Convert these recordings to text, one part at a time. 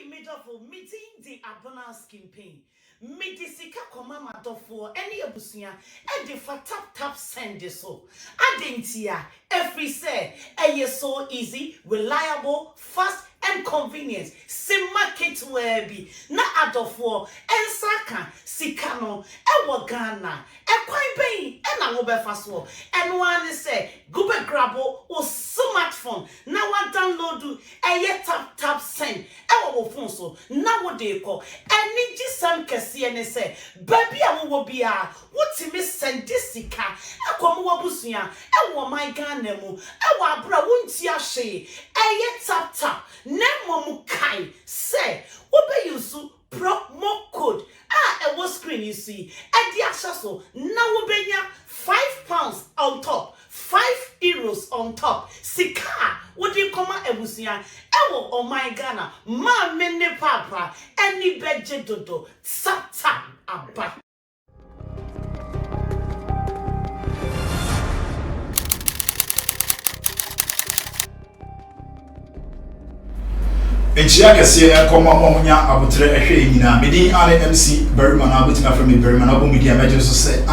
major for meeting the abundance campaign. Medisika komama dofo any abusuya e de fa tap send so adentia every say e so easy, reliable, fast and convenient. Sim market where be na adofo ensaka sikano e wo Ghana e kwan ben e na wo befa so and one say go be grabo o smartphone na wa download e tap send e wo phone so na wo de ko any gisam kese ne say baby a wo bia wotimi send sika e kom wo busua e wo my Ghana mu e wo abra wonti ahye e tap Nemo kai say obe yusu promo code e was screen you see at the so now obenya £5 on top, €5 on top. Sika what do you come ebusia ewo oh my Ghana ma mene papa any budget dodo tap aba. Enchia kese enkoma monya abotre ehwe nyina medi ane MC Berryman na betima from me Berryman na bo media meje so say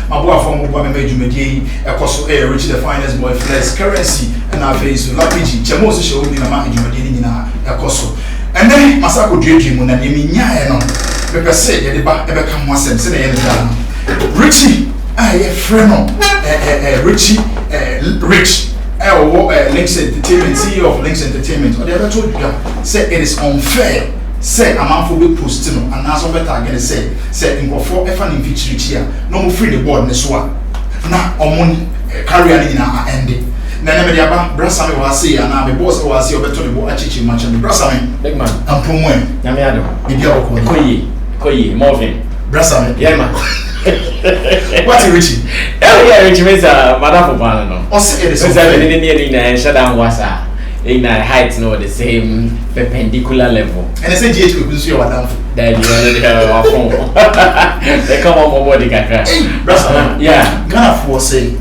mabo afọ mo bo me medjumedi ekoso Rich the finest boy flex currency na face lapiji chemo so show ni na ma edjumedi ni nyina ekoso ene masako duedwe mu na nemi nyae no pepe se ye de ba ebe ka mo asem se na ye da Richie ye friend no Richie Rich Links Entertainment, CEO of Links Entertainment, or the other told you say it is unfair. Say a man for be posting and now some better again say in for if an feature here, no more free the board this one. Now on career in our ending. Then never the Brassami was say and now the boss was see better the board achieve much and the Brassami, big man, and Pumwen, Yamiado, Koyi, Morvin, Brassami, yeah man. What Richie? Richie means Madame Fopano. Oh, say it is in shutdown was in height, no, the same perpendicular level. And I said, GH will see what I'm then you are phone. They come on board the Kaka. Yeah, Ghana for say,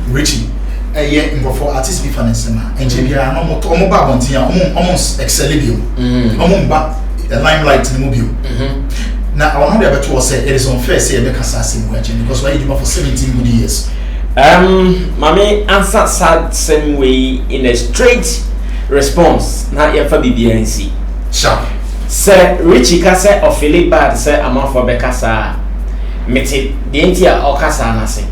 Richie. A year in before artist be finance and JBR no more almost excellibio. Almost a limelight in the mobile. Now, I want to be able to say it is unfair say make assassin because why you do for 17 good years. Mommy answer sad same way in a straight response. Now you for BBNC. Sharp. Sir Richie Kasa or Philip Bad say amount for Bekasa meti the entire Okasa nasi.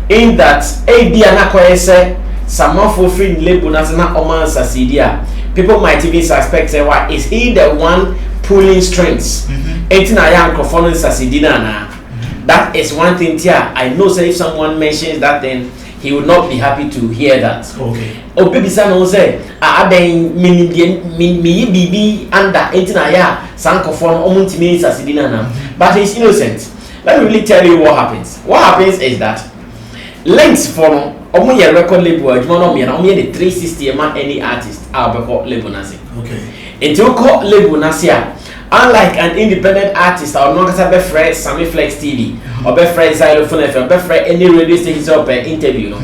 In that a be an say some for free label na Oman Sasidia. People might even suspect say why is he the one pulling strings? 18 young microphone Sasidina na. That is one thing here. I know say if someone mentions that then he would not be happy to hear that. Okay. Oh baby son no say aben mi bibi under 18 microphone omuntimi Sasidina na. But he's innocent. Let me really tell you what happens. What happens is that links for omu ye record label adwuma no me na omu ye the 360 man any artist abeko label nasi. Okay. Until call label nasi unlike an independent artist, I will not have a friend Sammy Flex TV or be friend Xylophone FM, be friend any radio station up interview.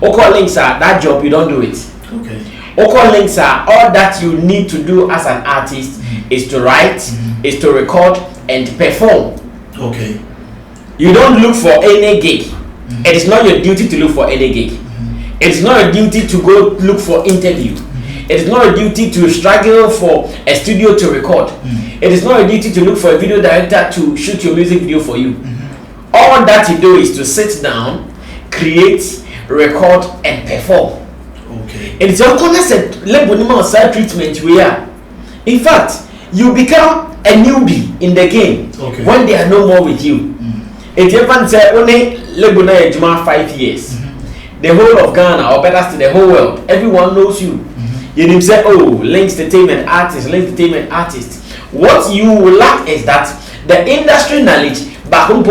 Oko links are that job you don't do it. Okay. Oko links are all that you need to do as an artist is to write, is to record and perform. Okay. You don't look for any gig. It is not your duty to look for any gig. It is not your duty to go look for interview. It is not a duty to struggle for a studio to record. It is not a duty to look for a video director to shoot your music video for you. All that you do is to sit down, create, record, and perform. Okay. It is your concept level side treatment we are. In fact, you become a newbie in the game when they are no more with you. If you ever say only level 5 years, the whole of Ghana or better still the whole world, everyone knows you. You didn't say, oh, Links Entertainment artist. What you lack is that the industry knowledge back home.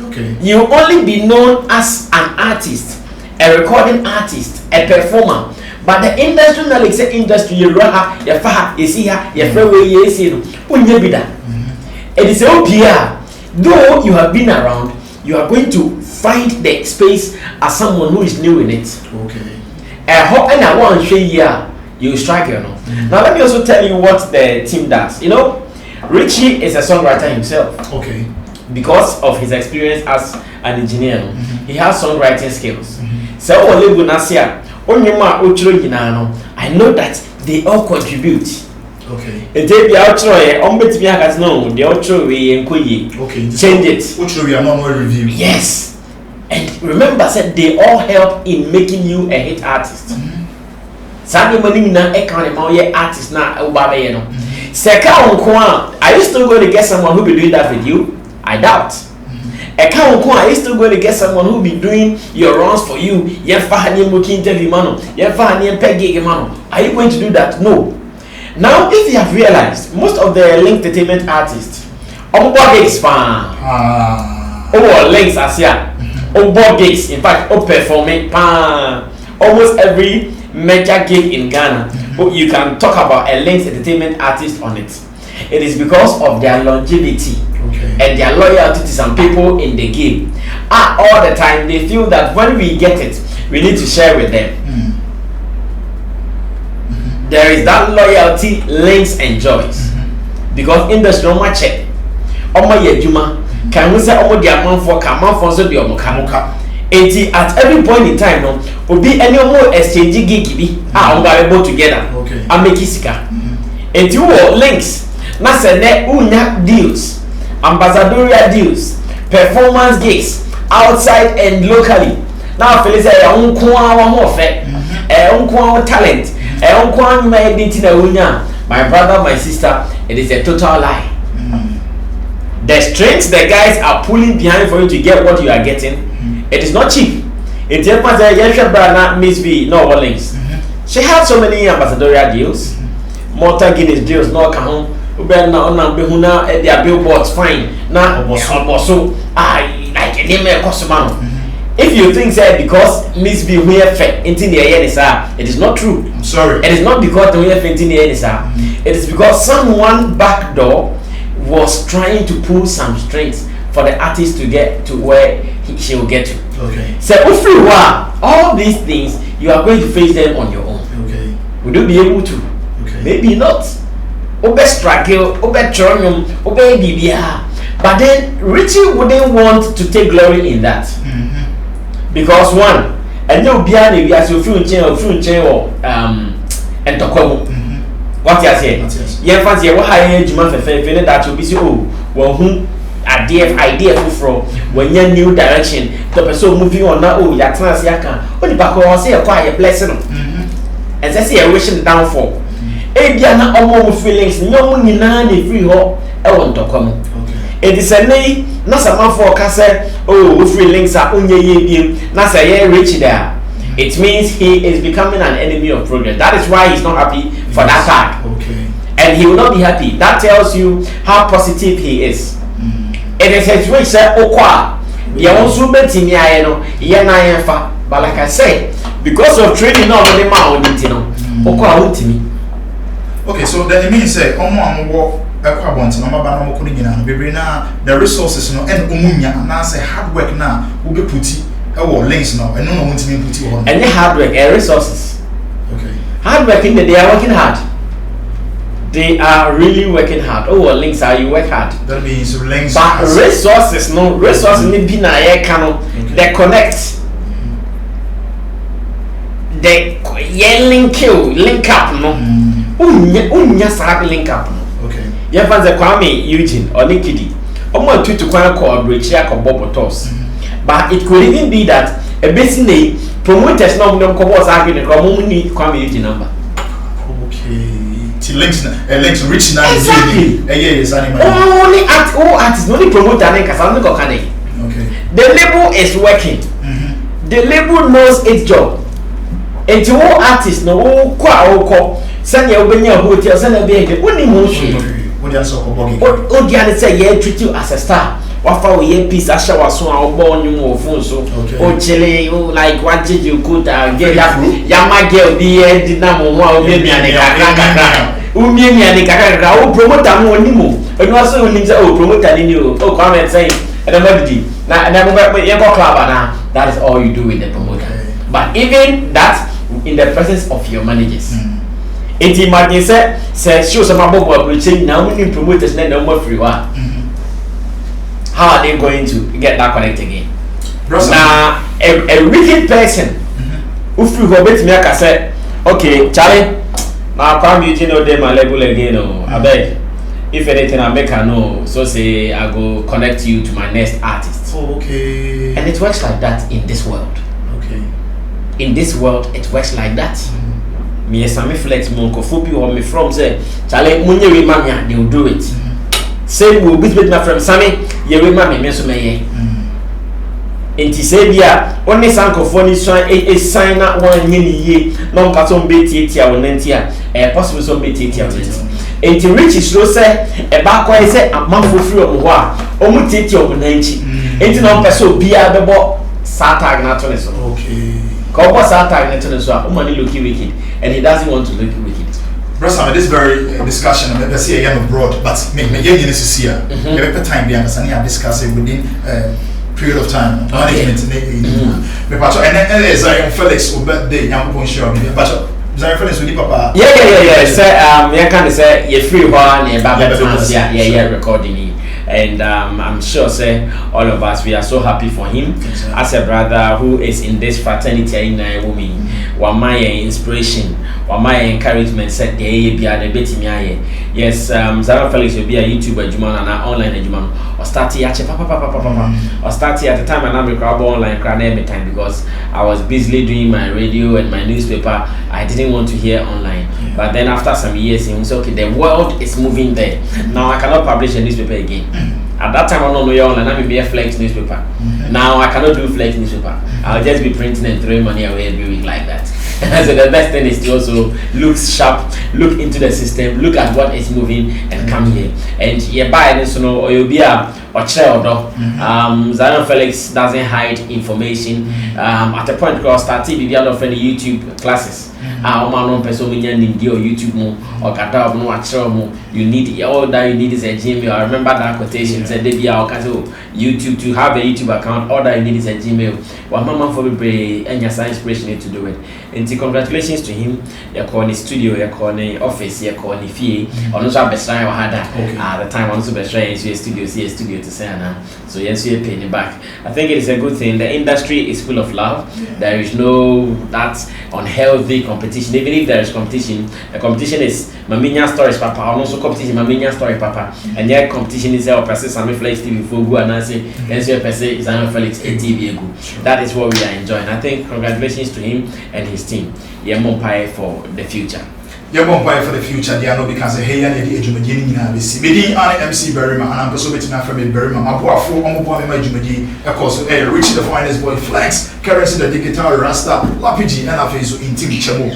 Okay. You only be known as an artist, a recording artist, a performer. But the industry knowledge say industry you raha, you faha, you see her, you freeway, you see it is OPR. Though you have been around, you are going to find the space as someone who is new in it. Okay. And I want to show you you struggle. No? Now let me also tell you what the team does. You know, Richie is a songwriter himself. Okay. Because of his experience as an engineer, he has songwriting skills. So I know that they all contribute. Okay. And they be outro no, the outro we okay. Change it. Outro we are not more review. Yes. And remember, said they all help in making you a hit artist. Sandy money na artist na ubabe no. Seka onkwa, are you still going to get someone who be doing that with you? I doubt. Are you still going to get someone who will be doing your runs for you? Are you going to do that? No. Now, if you have realized, most of the Link Entertainment artists, gigs fan. Links as here. Gigs, in fact, performing almost every major gig in Ghana. You can talk about a Links Entertainment artist on it. It is because of their longevity and their loyalty to some people in the game. All the time they feel that when we get it, we need to share with them. There is that loyalty Links enjoys because industry no much check. Can we say for so at every point in time, no, will be any more exchange gig able together. And make it and you will Links. Na sene unya deals, ambassadorial deals, performance gigs outside and locally. Now Phyllis say talent, my brother, my sister, it is a total lie. The strengths the guys are pulling behind for you to get what you are getting, it is not cheap. It's Miss V, no Links. She had so many ambassadorial deals, Malta Guinness deals, no come home. Their billboards fine now also like a name customer. If you think that because Miss B we have it is not true. I'm sorry. It is not because we have it is because someone back door was trying to pull some strings for the artist to get to where she will get to. Okay. So all these things you are going to face them on your own. Okay. Would you be able to? Okay. Maybe not. Struggle, but then Richie wouldn't want to take glory in that because one, and you'll be able to feel and what you say? Yeah, fancy what high age month that will be so well whom idea from when you're new direction the person moving on now. Oh, you're trans yaka. Only back or say a quiet blessing and say a wishing downfall. Ebiana omo feelings nyomu nyina na free ho e won tokwam. It is a nay na sama for ka say oh free links are onye ye biem na say ye rich there. It means he is becoming an enemy of progress. That is why he's not happy for that tag. Okay. And he will not be happy. That tells you how positive he is. It is a way say okwa ye also betimi aye no ye na ye fa. But like I said, because of training now with the man on it no okwa wontimi. Okay, so then it means say the resources no and umunya and say hard work now will be put Links now and no one to be put on. And hard work and resources. Okay. Hard working, they are working hard. They are really working hard. Links are you work hard. That means Links. But resources, no resources need be na ye cano. They connect. They link up no. Unya sabi link up. Okay. Ye fanze Kwame Eugene or Nikidi. Omo tu to kwan call bridge ya ko bobo toss. But it could even be that a basically promoters no dem ko boss arguing ko mo ni Kwame Eugene number. Okay. Ti links rich now. Exactly. Yes, animal. Only artist no promoter na kasa no ko kan. Okay. The label is working. The label knows its job. And to all artists no kwa send your hotel, send a baby. What do you say? Yeah, treat you as a star. What for we piece? I shall was so our born you more phone so. Oh, Chile, like what did you could get up? Yama girl, be a dynamo, baby, and a promote a more nimo. And also, promote an you. Oh, come and say, and I'm ready. Now, that is all you do with the promoter. But even that, in the presence of your managers. Enti imagine say show some about approaching now we promoters na more free wa. How are they going to get that connect again? Now a wicked person who free go bet me aka say okay Charlie now come you know them my level again I beg. If anything I make I know, so say I go connect you to my next artist. Oh, okay. And it works like that in this world. Okay. In this world, it works like that. Me Sami Flex Monko Fupi or me from say, Charlie Munye we mamia, they will do it. Same will be with my friend Sammy, ye we mammy, me so me. Enti sebia only sanko phone so a sign out one ye non katon beti tia wonentia possible so beti tia wonentia. Enti rich is so say e ba kwa say amanfo free omo ho a omo tete omo nanchi enti no person bia bebo satag na to ne so okay ko bo satag na to ne so omo ni look wicked and he doesn't want to look wicked. Brother, this very discussion I'm see again abroad but me yen yen is here every time we understand we discuss it within period of time management me pacho and Zion Felix o birthday Nyankopon show me pacho Zion Felix with papa yeah say you can say you free one and yeah recording and I'm sure say all of us we are so happy for him as a brother who is in this fraternity in Naomi wa my inspiration wa my encouragement said dey bia na betimi aye yes Zion Felix will be a YouTuber juma na online juma or start here papa or start here at the time and I'm crowd online crowd every time because I was busily doing my radio and my newspaper. I didn't want to hear online but then after some years he was okay the world is moving there now I cannot publish a newspaper again. At that time I don't know your online I be a Flex newspaper. Now I cannot do Flex newspaper. I'll just be printing and throwing money away every week like that. So the best thing is to also look sharp, look into the system, look at what is moving and come here. And you buy this or you'll be a Zion Felix doesn't hide information. At a point because started the other friend YouTube classes. YouTube you need all that you need is a Gmail. I remember that quotation said YouTube to have a YouTube account, all that you need is a Gmail. Well, Mama for be and your inspiration to do it. And congratulations to him. You're calling studio, you're calling office, you're calling fee. On also best try or had at the time also best try is studio, see a studio to say now. So yes, you're paying it back. I think it is a good thing. The industry is full of love. There is no that unhealthy competition. Even if there is competition, the competition is Maminya stories papa, and also competition Maminya story papa. And yet competition is our person Sami Flex TV for go and I say then your person is Sami Felix TV go. That is what we are enjoying. I think congratulations to him and his team. Yemopai for the future. You're going to for the future, they are not because hey, I need to begin in a BC. Midi MC Berryman, and I'm also betting from Berryman. My boy, for my Jumadi, of course, Richie the finest boy, Flex, Currency the digital Rasta, Lapiji, and I face in Tim Chamo.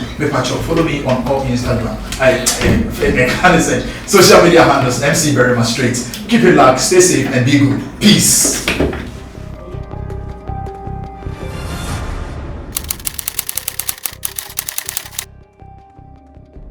Follow me on all Instagram. I social media handles MC Berryman straight. Keep it locked, stay safe, and be good. Peace.